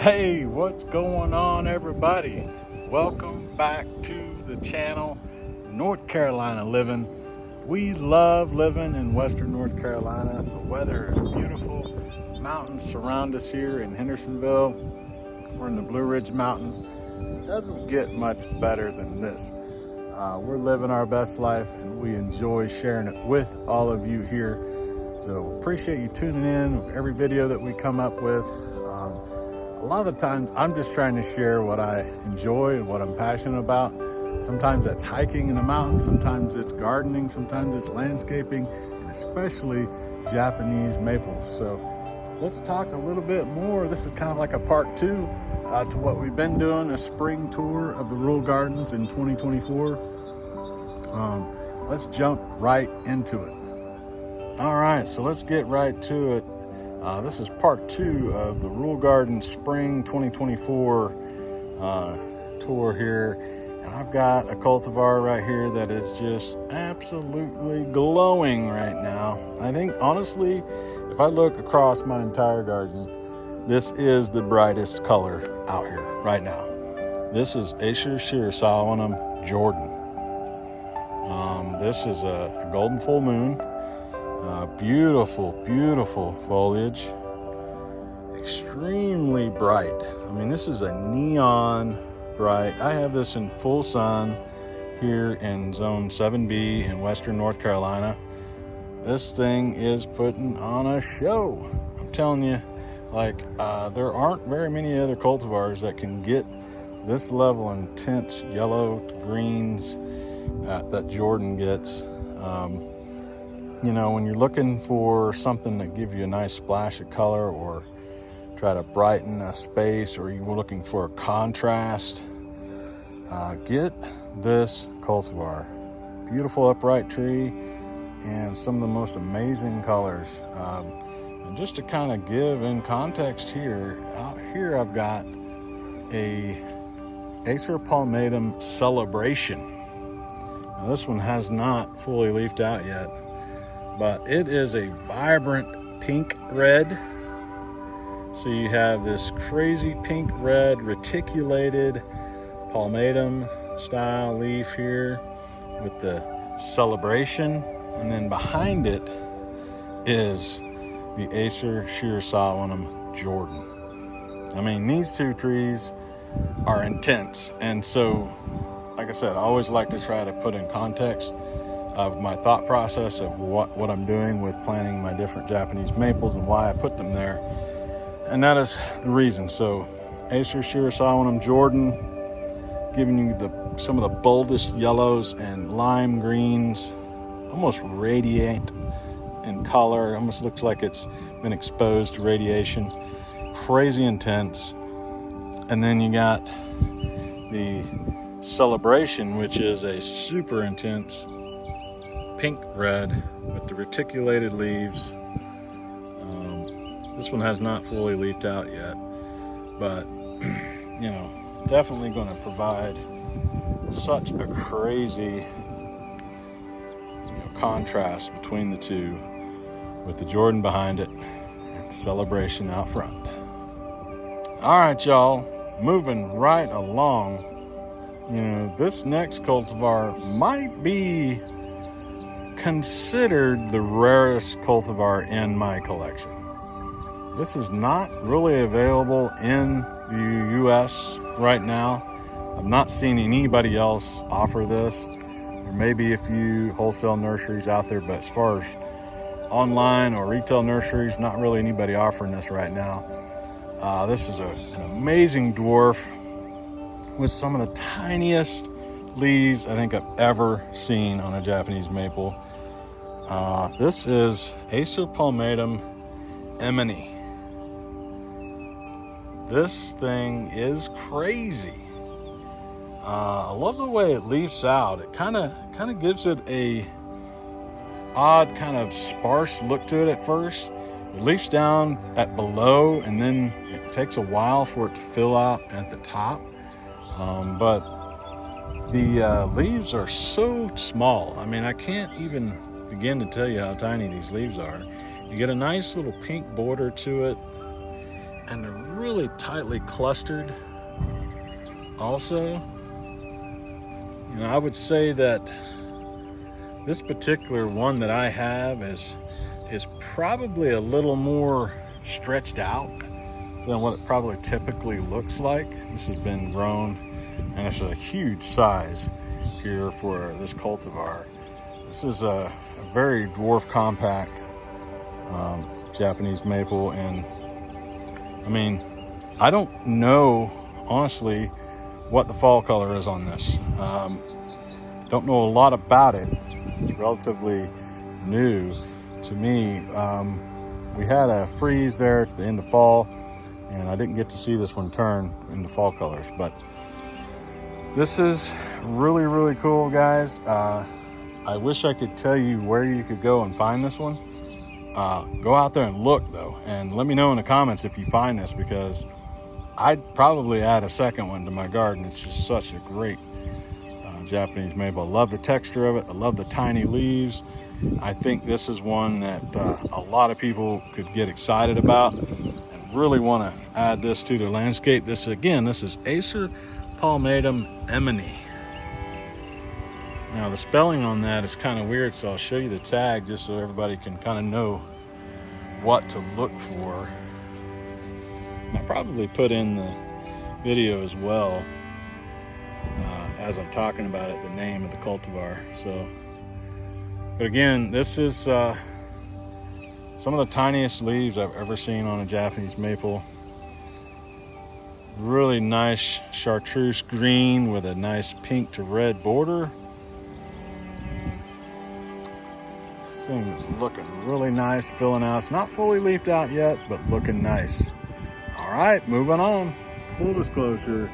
Hey, what's going on, everybody? Welcome back to the channel, North Carolina Living. We love living in Western North Carolina. The weather is beautiful. Mountains surround us here in Hendersonville. We're in the Blue Ridge Mountains. It doesn't get much better than this. We're living our best life and we enjoy sharing it with all of you here. So appreciate you tuning in with every video that we come up with. A lot of the times I'm just trying to share what I enjoy and what I'm passionate about. Sometimes that's hiking in the mountains, sometimes it's gardening, sometimes it's landscaping, and especially Japanese maples. So let's talk a little bit more. This is kind of like a part two to what we've been doing, a spring tour of the rural gardens in 2024. Let's jump right into it. All right, so let's get right to it. This is part two of the Rural Garden Spring 2024 tour here. And I've got a cultivar right here that is just absolutely glowing right now. I think, honestly, if I look across my entire garden, this is the brightest color out here right now. This is Acer Palum Jordan. This is a golden full moon. Beautiful, beautiful foliage. Extremely bright. I mean, this is a neon bright. I have this in full sun here in zone 7B in Western North Carolina. This thing is putting on a show. I'm telling you, like, there aren't very many other cultivars that can get this level of intense yellow to greens that Jordan gets. You know, when you're looking for something that gives you a nice splash of color or try to brighten a space, or you're looking for a contrast, get this cultivar. Beautiful upright tree and some of the most amazing colors. And just to kind of give in context here, out here I've got a Acer Palum Emy Celebration. Now, this one has not fully leafed out yet, but it is a vibrant pink red. So you have this crazy pink red reticulated palmatum style leaf here with the celebration, and then behind it is the Acer Palum Jordan. I mean, these two trees are intense, and so like I said, I always like to try to put in context of my thought process of what I'm doing with planting my different Japanese maples and why I put them there. And that is the reason. So Acer Palum Jordan, giving you some of the boldest yellows and lime greens, almost radiant in color. Almost looks like it's been exposed to radiation. Crazy intense. And then you got the Celebration, which is a super intense pink red with the reticulated leaves. This one has not fully leafed out yet, but you know, definitely going to provide such a crazy contrast between the two, with the Jordan behind it and Celebration out front. All right, y'all, moving right along. You know, this next cultivar might be considered the rarest cultivar in my collection. This is not really available in the US right now. I've not seen anybody else offer this. There may be a few wholesale nurseries out there, but as far as online or retail nurseries, not really anybody offering this right now. This is an amazing dwarf with some of the tiniest leaves I think I've ever seen on a Japanese maple. This is Acer Palum Emy. This thing is crazy. I love the way it leaves out. It kind of gives it a odd kind of sparse look to it at first. It leaves down at below, and then it takes a while for it to fill out at the top. But the leaves are so small. I mean, I can't even begin to tell you how tiny these leaves are. You get a nice little pink border to it, and they're really tightly clustered also. You know, I would say that this particular one that I have is probably a little more stretched out than what it probably typically looks like. This has been grown, and it's a huge size here for this cultivar. This is a very dwarf compact Japanese maple, and I mean, I don't know honestly what the fall color is on this. Don't know a lot about it. It's relatively new to me. We had a freeze there at the end of fall, and I didn't get to see this one turn into fall colors, but this is really, really cool, guys. I wish I could tell you where you could go and find this one. Go out there and look though, and let me know in the comments if you find this, because I'd probably add a second one to my garden. It's just such a great Japanese maple. I love the texture of it. I love the tiny leaves. I think this is one that a lot of people could get excited about and really want to add this to their landscape. This is Acer Palum Emy. Now the spelling on that is kind of weird, so I'll show you the tag just so everybody can kind of know what to look for. And I'll probably put in the video as well, as I'm talking about it, the name of the cultivar. So, but again, this is some of the tiniest leaves I've ever seen on a Japanese maple. Really nice chartreuse green with a nice pink to red border. This thing is looking really nice, filling out. It's not fully leafed out yet, but looking nice. All right, moving on. Full disclosure,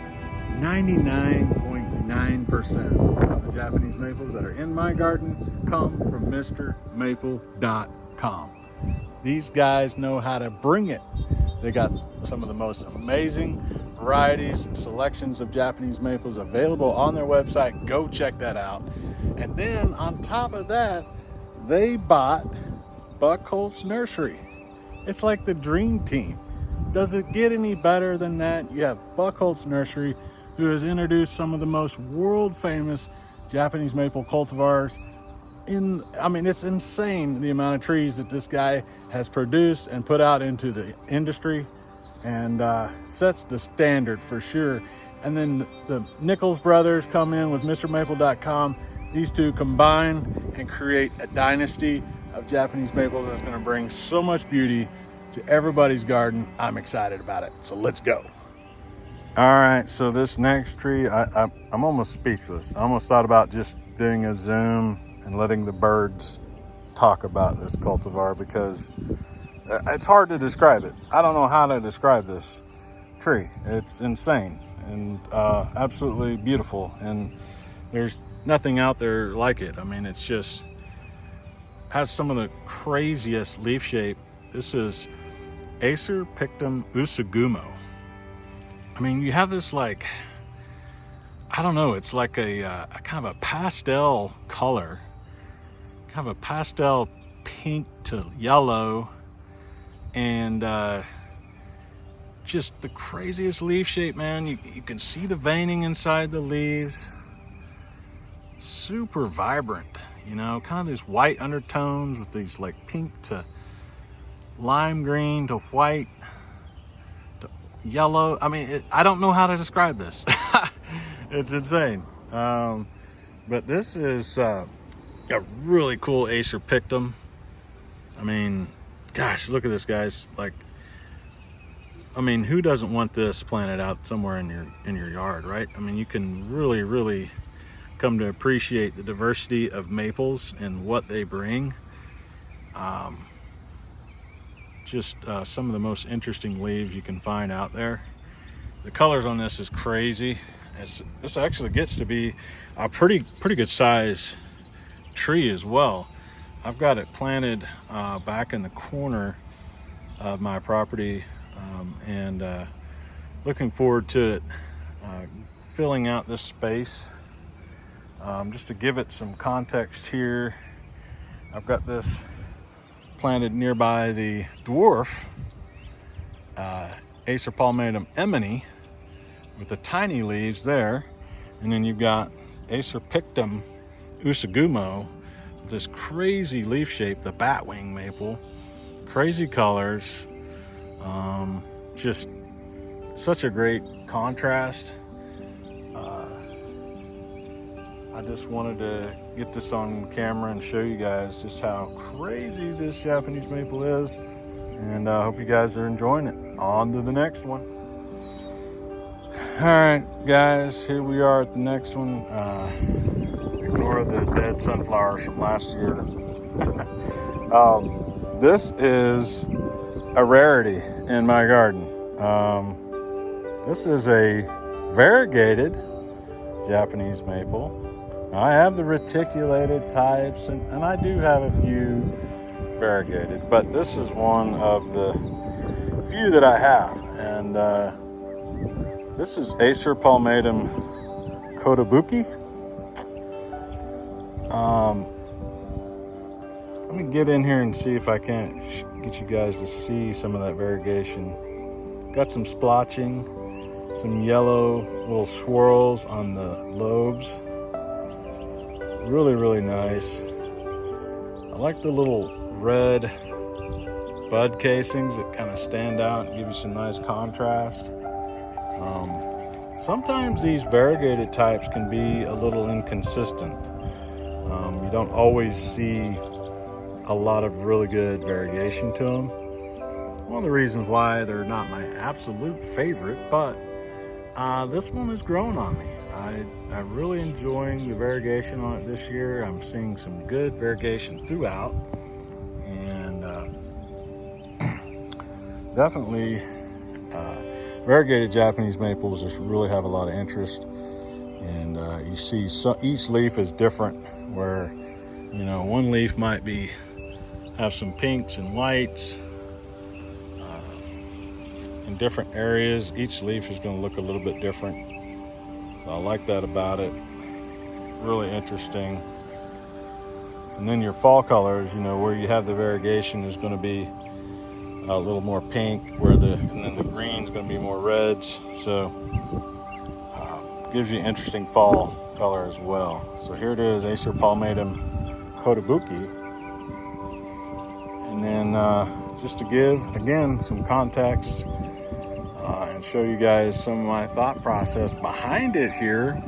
99.9% of the Japanese maples that are in my garden come from MrMaple.com. These guys know how to bring it. They got some of the most amazing varieties and selections of Japanese maples available on their website. Go check that out. And then on top of that, they bought Buckholtz Nursery. It's like the dream team. Does it get any better than that? You have Buckholtz Nursery, who has introduced some of the most world famous Japanese maple cultivars. I mean, it's insane the amount of trees that this guy has produced and put out into the industry, and sets the standard for sure. And then the Nichols brothers come in with MrMaple.com. These two combine and create a dynasty of Japanese maples that's going to bring so much beauty to everybody's garden. I'm excited about it. So let's go. All right, so this next tree, I'm almost speechless. I almost thought about just doing a zoom and letting the birds talk about this cultivar, because it's hard to describe it. I don't know how to describe this tree. It's insane and absolutely beautiful, and there's nothing out there like it. I mean, it's just has some of the craziest leaf shape. This is Acer Pictum Gumo. I mean, you have this, like, I don't know, it's like a kind of a pastel color, kind of a pastel pink to yellow, and just the craziest leaf shape, man. You can see the veining inside the leaves. Super vibrant, you know, kind of these white undertones with these like pink to lime green to white to yellow. I mean, I don't know how to describe this. It's insane. But this is a really cool Acer Pictum. I mean, gosh, look at this, guys. Like, I mean, who doesn't want this planted out somewhere in your yard, right? I mean, you can really come to appreciate the diversity of maples and what they bring. Just some of the most interesting leaves you can find out there. The colors on this is crazy. This actually gets to be a pretty good size tree as well. I've got it planted back in the corner of my property, and looking forward to it filling out this space. Just to give it some context here, I've got this planted nearby the dwarf Acer Palum Emy with the tiny leaves there. And then you've got Acer Pictum Gumo, this crazy leaf shape, the batwing maple, crazy colors, just such a great contrast. I just wanted to get this on camera and show you guys just how crazy this Japanese maple is, and I hope you guys are enjoying it. On to the next one. All right, guys, here we are at the next one. Ignore the dead sunflowers from last year. This is a rarity in my garden. This is a variegated Japanese maple. I have the reticulated types, and I do have a few variegated, but this is one of the few that I have. And this is Acer Palum Kabuki. Let me get in here and see if I can't get you guys to see some of that variegation. Got some splotching, some yellow little swirls on the lobes. Really, really nice. I like the little red bud casings that kind of stand out and give you some nice contrast. Sometimes these variegated types can be a little inconsistent. You don't always see a lot of really good variegation to them. One of the reasons why they're not my absolute favorite, but this one is growing on me. I'm really enjoying the variegation on it this year. I'm seeing some good variegation throughout, and definitely variegated Japanese maples just really have a lot of interest. And you see each leaf is different, where one leaf might have some pinks and whites in different areas. Each leaf is going to look a little bit different. So I like that about it. Really interesting. And then your fall colors, where you have the variegation, is going to be a little more pink, and then the green is going to be more reds. So gives you interesting fall color as well. So here it is, Acer Palum Kabuki. And then just to give again some context and show you guys some of my thought process behind it here,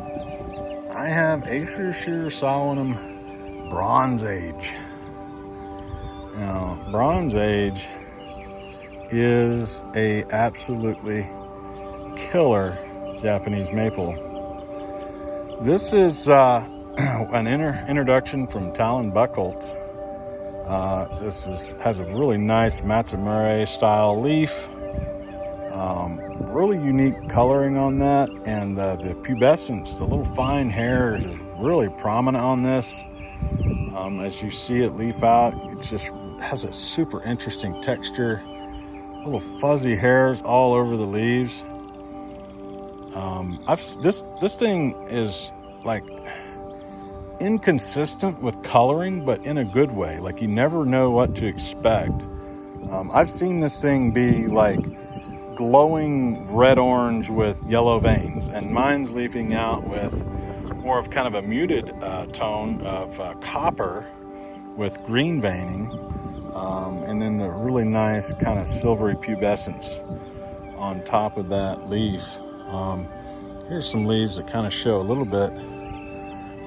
I have Acer Solum Bronze Age. Now, Bronze Age is a absolutely killer Japanese maple. This is an introduction from Talon Buchholz. This has a really nice Matsumura style leaf. Really unique coloring on that, and the pubescence, the little fine hairs, is really prominent on this. As you see it leaf out, it just has a super interesting texture. Little fuzzy hairs all over the leaves. This thing is like inconsistent with coloring, but in a good way. Like, you never know what to expect. I've seen this thing be like glowing red-orange with yellow veins, and mine's leafing out with more of kind of a muted tone of copper with green veining, and then the really nice kind of silvery pubescence on top of that leaf. Here's some leaves that kind of show a little bit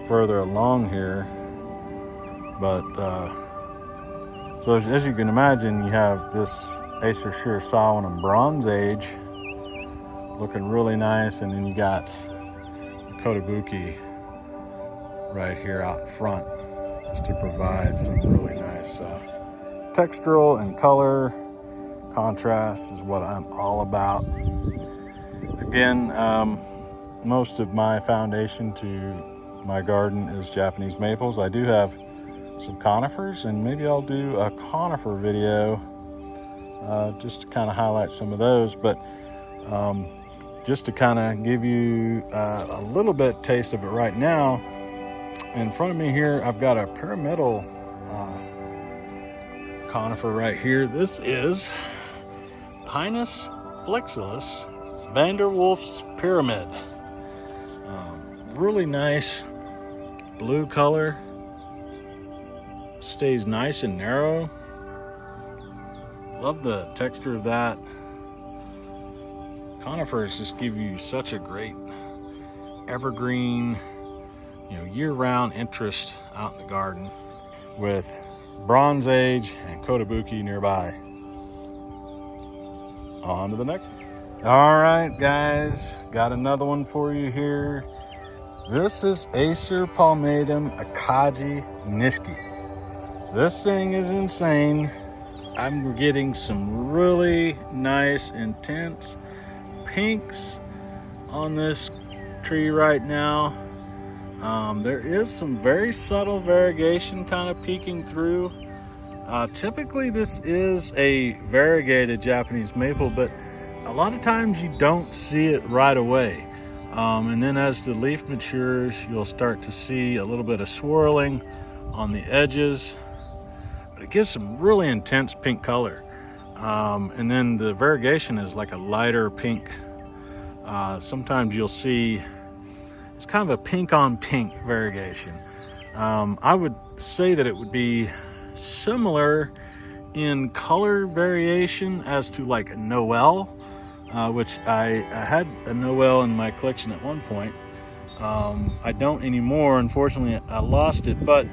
further along here, but so as you can imagine, you have this Acer Solum Bronze Age looking really nice, and then you got the Kabuki right here out front, just to provide some really nice textural and color contrast is what I'm all about. Again, most of my foundation to my garden is Japanese maples. I do have some conifers, and maybe I'll do a conifer video just to kind of highlight some of those. But just to kind of give you a little bit taste of it right now, in front of me here, I've got a pyramidal conifer right here. This is Pinus Flexilus Vanderwolf's Pyramid. Really nice blue color. Stays nice and narrow. Love the texture of that. Conifers just give you such a great evergreen, year-round interest out in the garden, with Bronze Age and Kabuki nearby. On to the next one. All right, guys, got another one for you here. This is Acer Palum Akajini. This thing is insane. I'm getting some really nice, intense pinks on this tree right now. There is some very subtle variegation kind of peeking through. Typically this is a variegated Japanese maple, but a lot of times you don't see it right away. And then as the leaf matures, you'll start to see a little bit of swirling on the edges, but it gives some really intense pink color. And then the variegation is like a lighter pink. Sometimes you'll see it's kind of a pink on pink variegation. I would say that it would be similar in color variation as to like a Noel, which I had a Noel in my collection at one point. I don't anymore, unfortunately. I lost it, but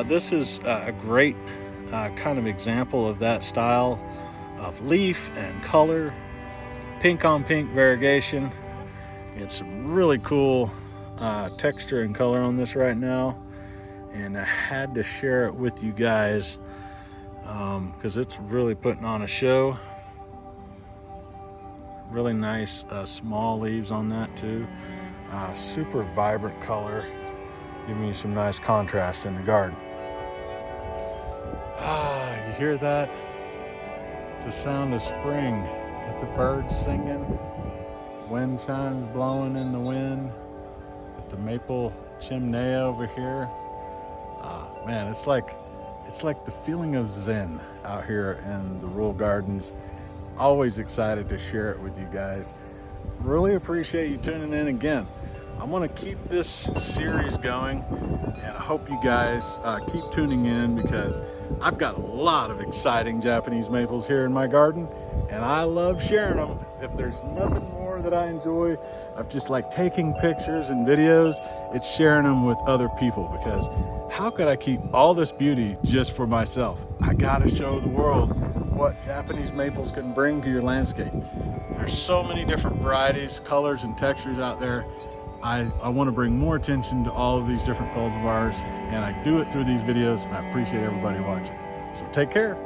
this is a great kind of example of that style of leaf and color, pink on pink variegation. It's some really cool texture and color on this right now, and I had to share it with you guys because it's really putting on a show. Really nice small leaves on that too. Super vibrant color, giving you some nice contrast in the garden. You hear that? It's the sound of spring. Got the birds singing, wind chimes blowing in the wind, with the maple chimney over here. Man, it's like the feeling of Zen out here in the rural gardens. Always excited to share it with you guys. Really appreciate you tuning in again. I'm going to keep this series going, and I hope you guys keep tuning in, because I've got a lot of exciting Japanese maples here in my garden, and I love sharing them. If there's nothing more that I enjoy of just like taking pictures and videos, it's sharing them with other people, because how could I keep all this beauty just for myself? I gotta show the world what Japanese maples can bring to your landscape. There's so many different varieties, colors, and textures out there. I want to bring more attention to all of these different cultivars, and I do it through these videos, and I appreciate everybody watching. So take care.